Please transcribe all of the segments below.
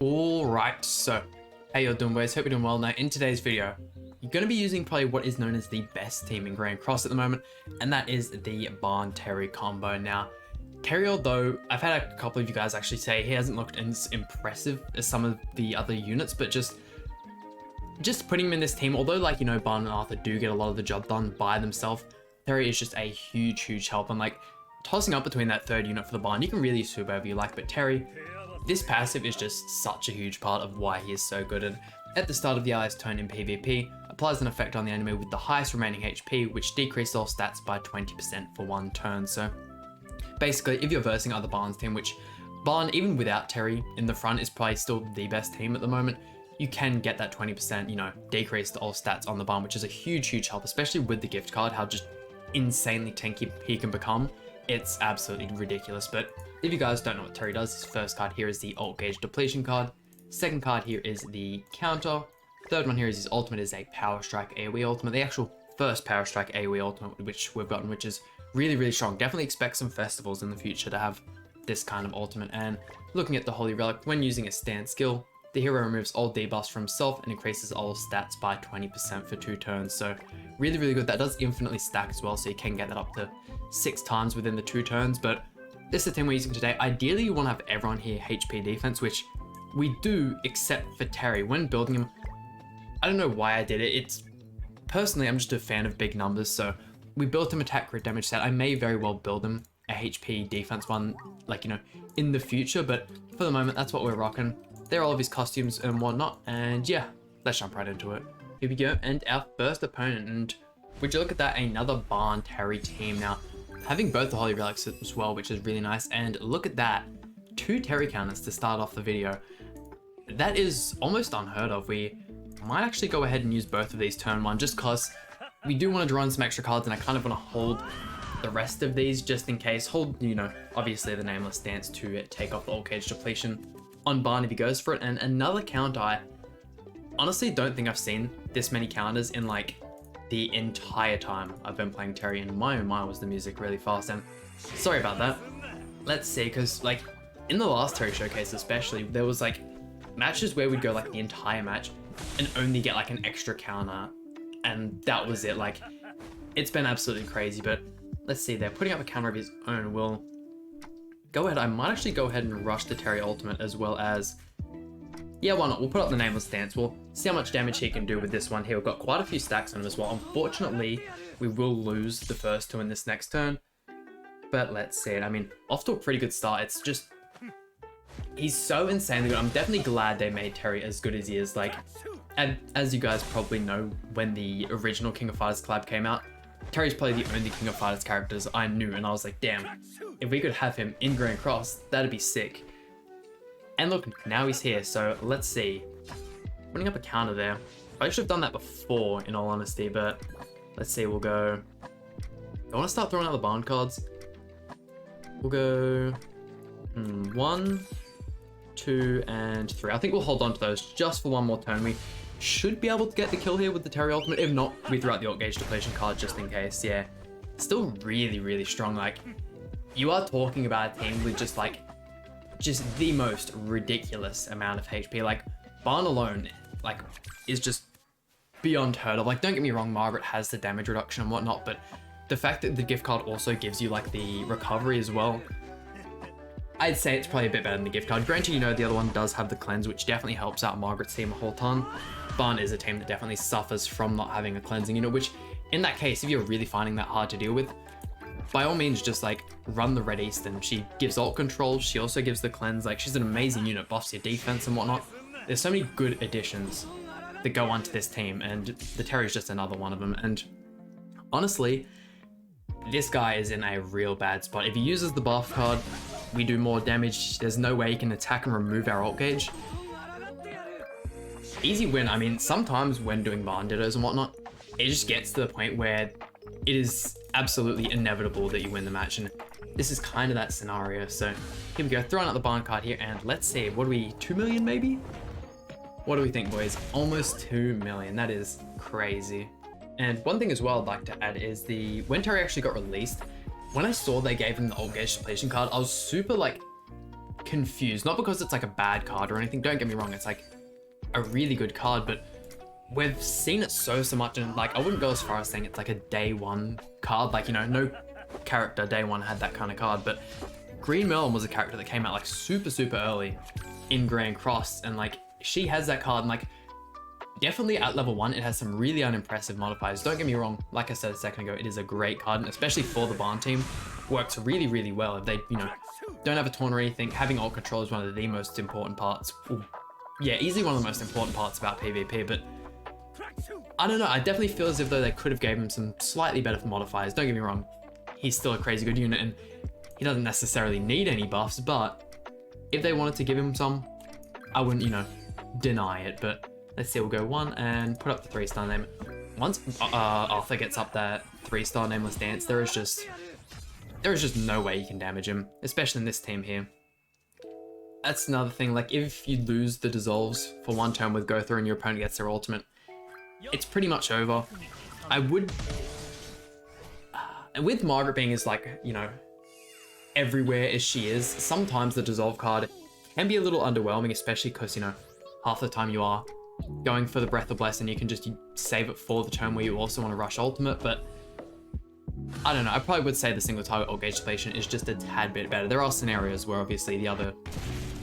Alright, so how you all doing, boys? Hope you're doing well. Now in today's video, you're going to be using probably what is known as the best team in Grand Cross at the moment, and that is the Barn Terry combo. Now Terry, although I've had a couple of you guys actually say he hasn't looked as impressive as some of the other units, but just putting him in this team, although like, you know, Barn and Arthur do get a lot of the job done by themselves, Terry is just a huge help. And like tossing up between that third unit for the Barn, you can really sweep whoever you like, but Terry, this passive is just such a huge part of why he is so good. And at the start of the ally's turn in PvP, applies an effect on the enemy with the highest remaining HP, which decreases all stats by 20% for one turn. So basically, if you're versing other Barn's team, which Barn, even without Terry in the front, is probably still the best team at the moment, you can get that 20%, you know, decrease to all stats on the Barn, which is a huge help, especially with the gift card, how just insanely tanky he can become. It's absolutely ridiculous. But if you guys don't know what Terry does, his first card here is the Alt Gauge Depletion card. Second card here is the Counter. Third one here is his ultimate is a Power Strike AoE ultimate. The actual first Power Strike AoE ultimate which we've gotten, which is really strong. Definitely expect some festivals in the future to have this kind of ultimate. And looking at the Holy Relic, when using a stand skill, the hero removes all debuffs from himself and increases all stats by 20% for 2 turns. So really good. That does infinitely stack as well, so you can get that up to 6 times within the 2 turns. But this is the team we're using today. Ideally, you want to have everyone here HP defense, which we do, except for Terry. When building him, I don't know why I did it. It's personally, I'm just a fan of big numbers, so we built him attack crit damage set. I may very well build him a HP defense one, like, you know, in the future, but for the moment, that's what we're rocking. They're all of his costumes and whatnot, and yeah, let's jump right into it. Here we go, and our first opponent, and would you look at that, another Barn Terry team. Now, having both the Holy Relics as well, which is really nice, and look at that, 2 Terry counters to start off the video. That is almost unheard of. We might actually go ahead and use both of these turn 1, just because we do want to draw in some extra cards, and I kind of want to hold the rest of these just in case. Hold, you know, obviously the Nameless Stance to take off the Alt Gauge Depletion on Barn if he goes for it. And another counter, I honestly don't think I've seen this many counters in like the entire time I've been playing Terry, and my oh my was the music really fast. And sorry about that. Let's see, because like in the last Terry showcase especially, there was like matches where we'd go like the entire match and only get like an extra counter, and that was it. Like, it's been absolutely crazy. But let's see, they're putting up a counter of his own. We'll go ahead. I might actually go ahead and rush the Terry ultimate, as well as, yeah, why not? We'll put up the Nameless Stance. We'll see how much damage he can do with this one here. We've got quite a few stacks on him as well. Unfortunately, we will lose the first 2 in this next turn, but let's see it. I mean, off to a pretty good start. It's just, he's so insanely good. I'm definitely glad they made Terry as good as he is. Like, and as you guys probably know, when the original King of Fighters collab came out, Terry's probably the only King of Fighters characters I knew, and I was like, damn, if we could have him in Grand Cross, that'd be sick. And look, now he's here, so let's see. Putting up a counter there. I should have done that before, in all honesty, but let's see, we'll go... I want to start throwing out the Barn cards. We'll go... 1, 2, and 3. I think we'll hold on to those just for one more turn. We should be able to get the kill here with the Terry ultimate. If not, we throw out the Alt Gauge Depletion card just in case. Yeah, still really strong. Like, you are talking about a team with just the most ridiculous amount of HP. Like, Barn alone, like, is just beyond heard of. Like, don't get me wrong, Margaret has the damage reduction and whatnot, but the fact that the gift card also gives you like the recovery as well, I'd say it's probably a bit better than the gift card. Granted, you know, the other one does have the cleanse, which definitely helps out Margaret's team a whole ton. Barn is a team that definitely suffers from not having a cleansing unit, which in that case, if you're really finding that hard to deal with, by all means, just like run the Red Eastern. She gives ult control. She also gives the cleanse. Like, she's an amazing unit, buffs your defense and whatnot. There's so many good additions that go onto this team, and the Terry's just another one of them. And honestly, this guy is in a real bad spot. If he uses the buff card, we do more damage. There's no way he can attack and remove our Alt Gauge. Easy win. I mean, sometimes when doing Barn Dittos and whatnot, it just gets to the point where it is absolutely inevitable that you win the match, and this is kind of that scenario. So here we go, throwing out the Barn card here, and let's see, what are we, 2 million maybe? What do we think, boys? Almost 2 million. That is crazy. And one thing as well I'd like to add is when Terry actually got released, when I saw they gave him the Alt Gauge Depletion card, I was super like confused. Not because it's like a bad card or anything, don't get me wrong, it's like a really good card, but we've seen it so much, and like I wouldn't go as far as saying it's like a day one card, like, you know, no character day one had that kind of card, but Green Merlin was a character that came out like super early in Grand Cross, and like she has that card, and like definitely at level 1 it has some really unimpressive modifiers. Don't get me wrong, like I said a second ago, it is a great card, and especially for the Barn team works really well. If they, you know, don't have a taunt or anything, having ult control is one of the most important parts. Ooh, yeah, easily one of the most important parts about PvP, but I don't know, I definitely feel as if though they could have gave him some slightly better modifiers. Don't get me wrong, he's still a crazy good unit and he doesn't necessarily need any buffs, but if they wanted to give him some, I wouldn't, you know, deny it. But let's see, we'll go 1 and put up the 3-star name. Once Arthur gets up that 3-star nameless dance, there is just no way you can damage him, especially in this team here. That's another thing, like if you lose the dissolves for 1 turn with Gotha and your opponent gets their ultimate, it's pretty much over. I would, with Margaret being as like, you know, everywhere as she is, sometimes the dissolve card can be a little underwhelming, especially because, you know, half the time you are going for the Breath of Bless and you can just save it for the turn where you also want to rush ultimate. But I don't know, I probably would say the single target ult gauge depletion is just a tad bit better. There are scenarios where obviously the other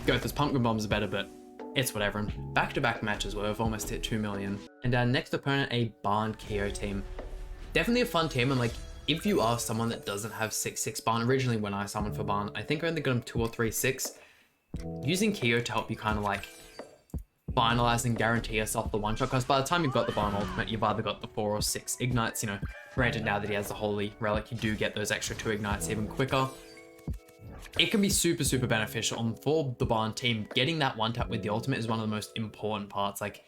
Gotha's pumpkin bombs are better, but it's whatever. And back-to-back matches where we've almost hit 2 million. And our next opponent, a Barn Keo team. Definitely a fun team, and like if you are someone that doesn't have 6/6 Barn, originally when I summoned for Barn, I think I only got him 2 or 3 6. Using Keo to help you kind of like finalize and guarantee yourself the one-shot, because by the time you've got the Barn ultimate, you've either got the 4 or 6 ignites, you know. Granted, now that he has the Holy Relic, you do get those extra 2 ignites even quicker. It can be super beneficial, and for the Barn team, getting that one-tap with the ultimate is one of the most important parts. Like,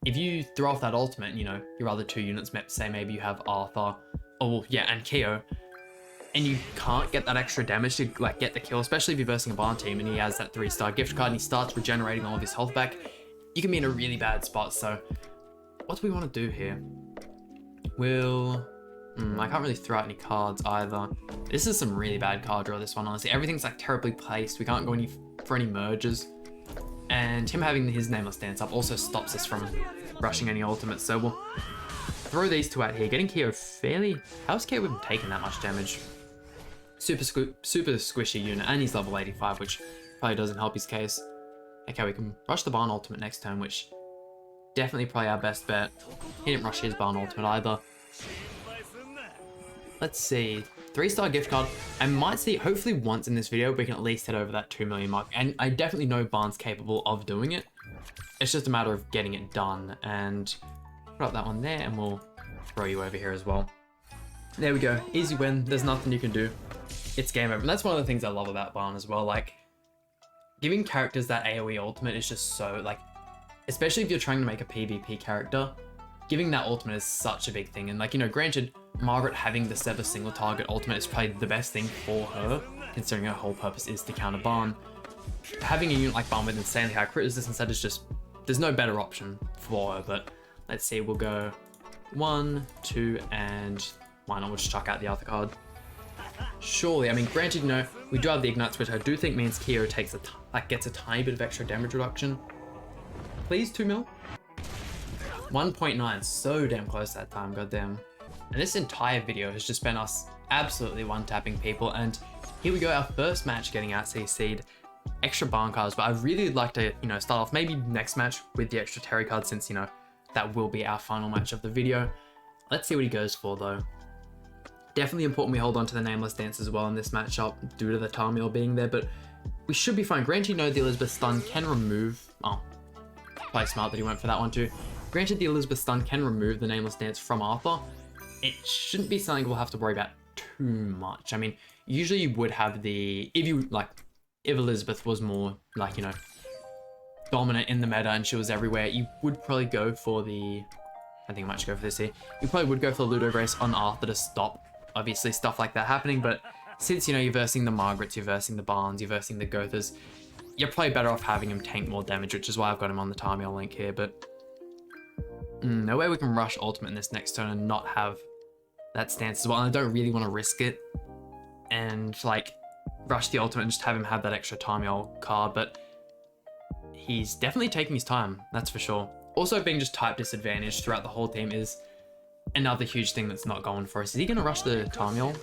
if you throw off that ultimate, you know, your other 2 units, say maybe you have Arthur, oh yeah, and Keo, and you can't get that extra damage to like get the kill, especially if you're versing a Barn team and he has that 3-star gift card and he starts regenerating all of his health back, you can be in a really bad spot. So what do we want to do here? I can't really throw out any cards either. This is some really bad card draw, this one, honestly. Everything's like terribly placed. We can't go for any merges. And him having his nameless dance up also stops us from rushing any ultimates. So we'll throw these 2 out here. Getting Keo fairly... How's Keo even taking that much damage? Super squishy unit, and he's level 85, which probably doesn't help his case. Okay, we can rush the Barn ultimate next turn, which definitely probably our best bet. He didn't rush his Barn ultimate either. Let's see, 3-star gift card. I might see, hopefully once in this video, we can at least hit over that 2 million mark. And I definitely know Barn's capable of doing it. It's just a matter of getting it done. And put up that one there, and we'll throw you over here as well. There we go, easy win. There's nothing you can do. It's game over. And that's one of the things I love about Barn as well. Like, giving characters that AoE ultimate is just so, like, especially if you're trying to make a PvP character, giving that ultimate is such a big thing. And like, you know, granted, Margaret having the Sever single target ultimate is probably the best thing for her, considering her whole purpose is to counter Barn. Having a unit like Barn with insanely high crit resistance, that is just, there's no better option for her. But let's see, we'll go 1, 2, and why not, we'll just chuck out the other card. Surely, I mean, granted, you know, we do have the ignites, which I do think means Keo takes gets a tiny bit of extra damage reduction. Please, 2 mil? 1.9, so damn close that time, goddamn. And this entire video has just been us absolutely one-tapping people, and here we go, our first match getting out CC'd. Extra Barn cards, but I'd really like to, you know, start off maybe next match with the extra Terry card, since, you know, that will be our final match of the video. Let's see what he goes for though. Definitely important we hold on to the nameless dance as well in this matchup due to the Tarmiel being there, but we should be fine. Granted, you know, the Elizabeth stun can remove, oh, probably smart that he went for that one too. Granted, the Elizabeth stun can remove the nameless dance from Arthur. It shouldn't be something we'll have to worry about too much. I mean, usually you would have the, if Elizabeth was more like, you know, dominant in the meta and she was everywhere, you would probably go for the, I think I might just go for this here. You probably would go for the Ludo Grace on Arthur to stop, obviously, stuff like that happening. But since, you know, you're versing the Margarets, you're versing the Barns, you're versing the Gothas, you're probably better off having him tank more damage, which is why I've got him on the Tarmiel link here. But no way we can rush ultimate in this next turn and not have that stance as well. And I don't really want to risk it. And like, rush the ultimate and just have him have that extra Tamiel card, but he's definitely taking his time, that's for sure. Also, being just type disadvantaged throughout the whole team is another huge thing that's not going for us. Is he going to rush the Tamiel?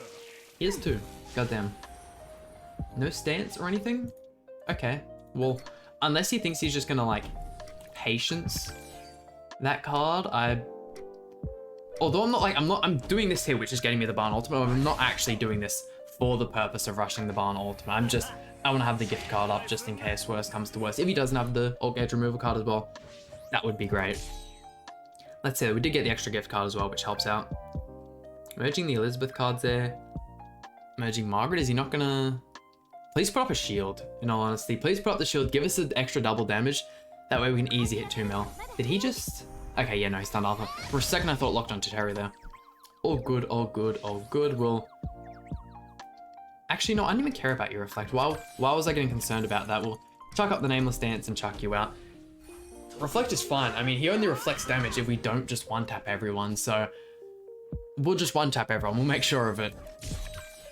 He is too. Goddamn. No stance or anything? Okay. Well, unless he thinks he's just going to, like, patience that card, although I'm doing this here, which is getting me the Barn Ultimate. I'm not actually doing this for the purpose of rushing the Barn Ultimate. I want to have the gift card up just in case worst comes to worst. If he doesn't have the Alt Gauge removal card as well, that would be great. Let's see, we did get the extra gift card as well, which helps out. Merging the Elizabeth cards there. Merging Margaret, is he not gonna... Please put up a shield, in all honesty. Please put up the shield, give us an extra double damage. That way we can easy hit 2 mil. Did he just... Okay, yeah, no, he stunned Arthur. For a second I thought locked onto Terry there. All good, all good, all good. Well... Actually, no, I didn't even care about your reflect. Why was I getting concerned about that? We'll chuck up the Nameless Dance and chuck you out. Reflect is fine. I mean, he only reflects damage if we don't just one-tap everyone, so... We'll just one-tap everyone. We'll make sure of it.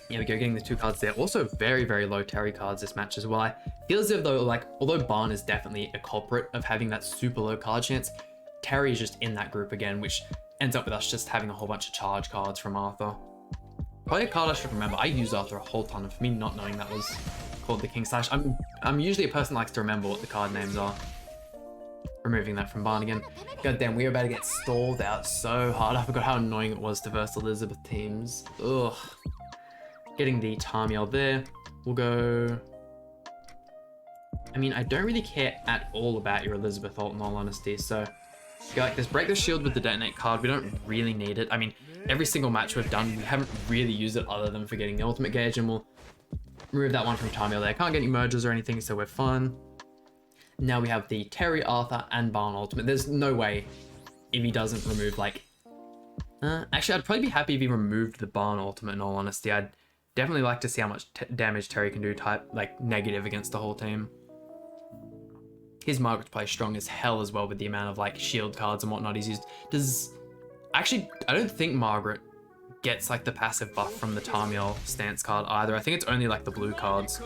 Here we go, getting the 2 cards there. Also, very, very low Terry cards this match as well. I feel as if though, like, although Barn is definitely a culprit of having that super low card chance, Terry is just in that group again, which ends up with us just having a whole bunch of charge cards from Arthur. Probably a card I should remember. I used Arthur a whole ton, of me not knowing that was called the King Slash. I'm usually a person that likes to remember what the card names are. Removing that from Barn again. God damn, we were about to get stalled out so hard. I forgot how annoying it was to verse Elizabeth teams. Ugh. Getting the Tamiel there. We'll go... I mean, I don't really care at all about your Elizabeth ult in all honesty, so... Go like this, break the shield with the detonate card. We don't really need it. I mean, every single match we've done, we haven't really used it other than for getting the ultimate gauge, and we'll remove that one from Tamiel there. Can't get any merges or anything, so we're fine. Now we have the Terry, Arthur, and Barn ultimate. There's no way if he doesn't remove, like... actually, I'd probably be happy if he removed the Barn ultimate in all honesty. I'd definitely like to see how much damage Terry can do type, like, negative against the whole team. His Margaret's play strong as hell as well with the amount of, like, shield cards and whatnot he's used. Actually, I don't think Margaret gets, like, the passive buff from the Tamiel stance card either. I think it's only, like, the blue cards.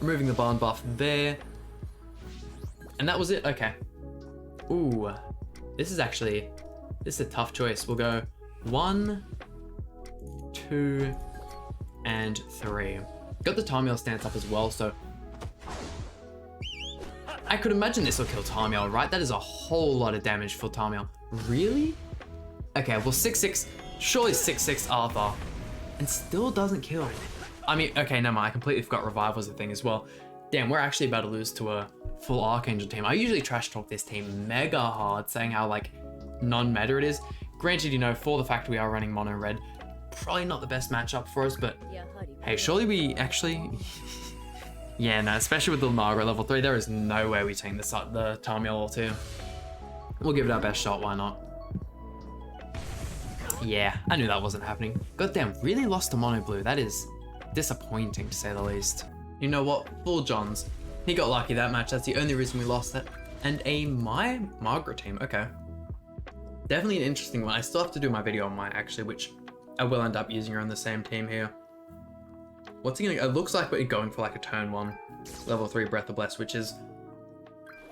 Removing the Barn buff there. And that was it? Okay. Ooh. This is a tough choice. We'll go 1, 2, and 3. Got the Tamiel stance up as well, so... I could imagine this will kill Tamiel, right? That is a whole lot of damage for Tamiel. Really? Okay, well 6-6, surely 6-6 Arthur, and still doesn't kill. I mean, okay, never mind, I completely forgot Revive was a thing as well. Damn, we're actually about to lose to a full Archangel team. I usually trash talk this team mega hard, saying how, like, non-meta it is. Granted, you know, for the fact we are running mono red, probably not the best matchup for us, but hey, surely we actually... Yeah, no, especially with the Margaret level 3, there is no way we take the Tamiel ult here. We'll give it our best shot, why not? Yeah, I knew that wasn't happening. Goddamn, really lost to mono blue. That is disappointing to say the least. You know what? Full Johns. He got lucky that match. That's the only reason we lost that. And a Margaret team. Okay. Definitely an interesting one. I still have to do my video on actually, which I will end up using her on the same team here. What's he gonna... It looks like we're going for like a turn 1 level 3 Breath of Bless, which is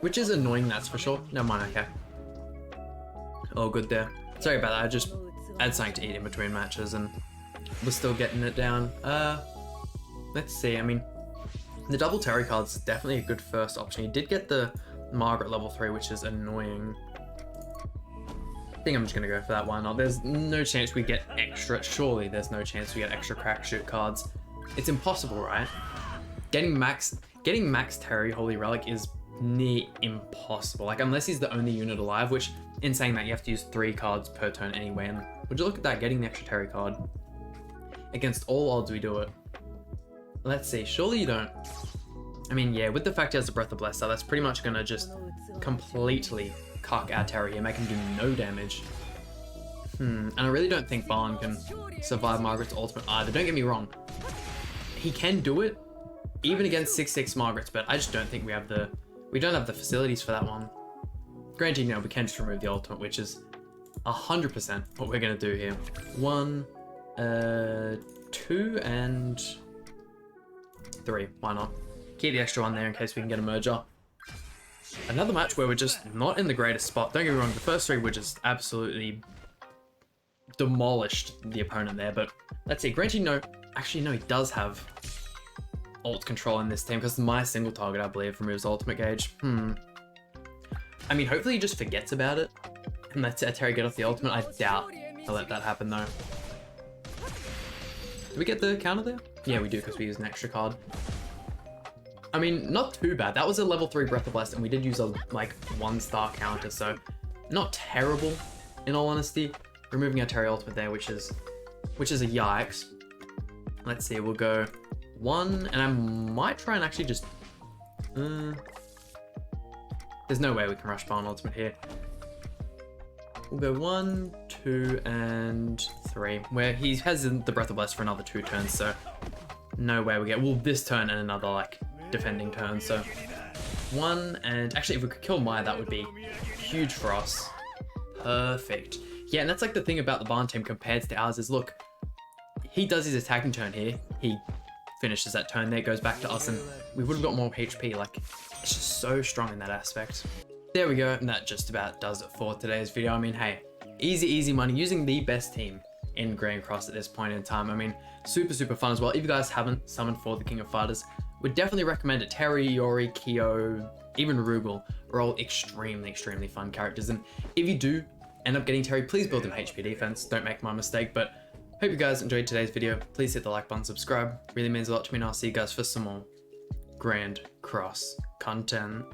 annoying, that's for sure. Never mind, okay. All good there. Sorry about that, I had something to eat in between matches and we're still getting it down. Let's see, I mean, the double Terry card's definitely a good first option. You did get the Margaret level 3, which is annoying. I think I'm just gonna go for that, why not? There's no chance we get extra, surely there's no chance we get extra crack shoot cards. It's impossible, right? Getting max Terry Holy Relic is near impossible. Like, unless he's the only unit alive, which, in saying that, you have to use 3 cards per turn anyway. And would you look at that, getting the extra Terry card. Against all odds, we do it. Let's see, surely you don't. I mean, yeah, with the fact he has the Breath of Bless, that's pretty much gonna just completely cuck our Terry and make him do no damage. And I really don't think Barn can survive Margaret's ultimate either. Don't get me wrong. He can do it, even against 6-6 Margarets, but I just don't think we don't have the facilities for that one. Granted, you know, we can just remove the ultimate, which is 100% what we're gonna do here. 1, 2, and 3, why not? Keep the extra one there in case we can get a merger. Another match where we're just not in the greatest spot. Don't get me wrong, the first 3 were just absolutely demolished the opponent there, but let's see. Granted, no, actually no, he does have ult control in this team because my single target, I believe, removes ultimate gauge. I mean, hopefully he just forgets about it and lets Terry get off the ultimate. I doubt he'll let that happen though. Do we get the counter there? Yeah, we do because we use an extra card. I mean, not too bad. That was a level 3 Breath of Blast, and we did use a like 1-star counter, so not terrible in all honesty. Removing our Terry ultimate there, which is a yikes. Let's see, we'll go 1, and I might try and actually just there's no way we can rush Barn ultimate here. We'll go 1, 2, and 3, where he has the Breath of Blast for another 2 turns, so no way we get, well, this turn and another like defending turn. So 1, and actually if we could kill Maya, that would be huge for us. Perfect. Yeah, and that's like the thing about the Barn team compared to ours is, look, he does his attacking turn here, he finishes that turn there, goes back to us, and we would have got more HP. Like, it's just so strong in that aspect. There we go, and that just about does it for today's video. I mean, hey, easy money using the best team in Grand Cross at this point in time. I mean, super fun as well. If you guys haven't summoned for the King of Fighters, would definitely recommend it. Terry, Yori, Kyo, even Rugal are all extremely fun characters, and if you do end up getting Terry, please build him HP defense. Don't make my mistake. But hope you guys enjoyed today's video. Please hit the like button, subscribe. Really means a lot to me, and I'll see you guys for some more Grand Cross content.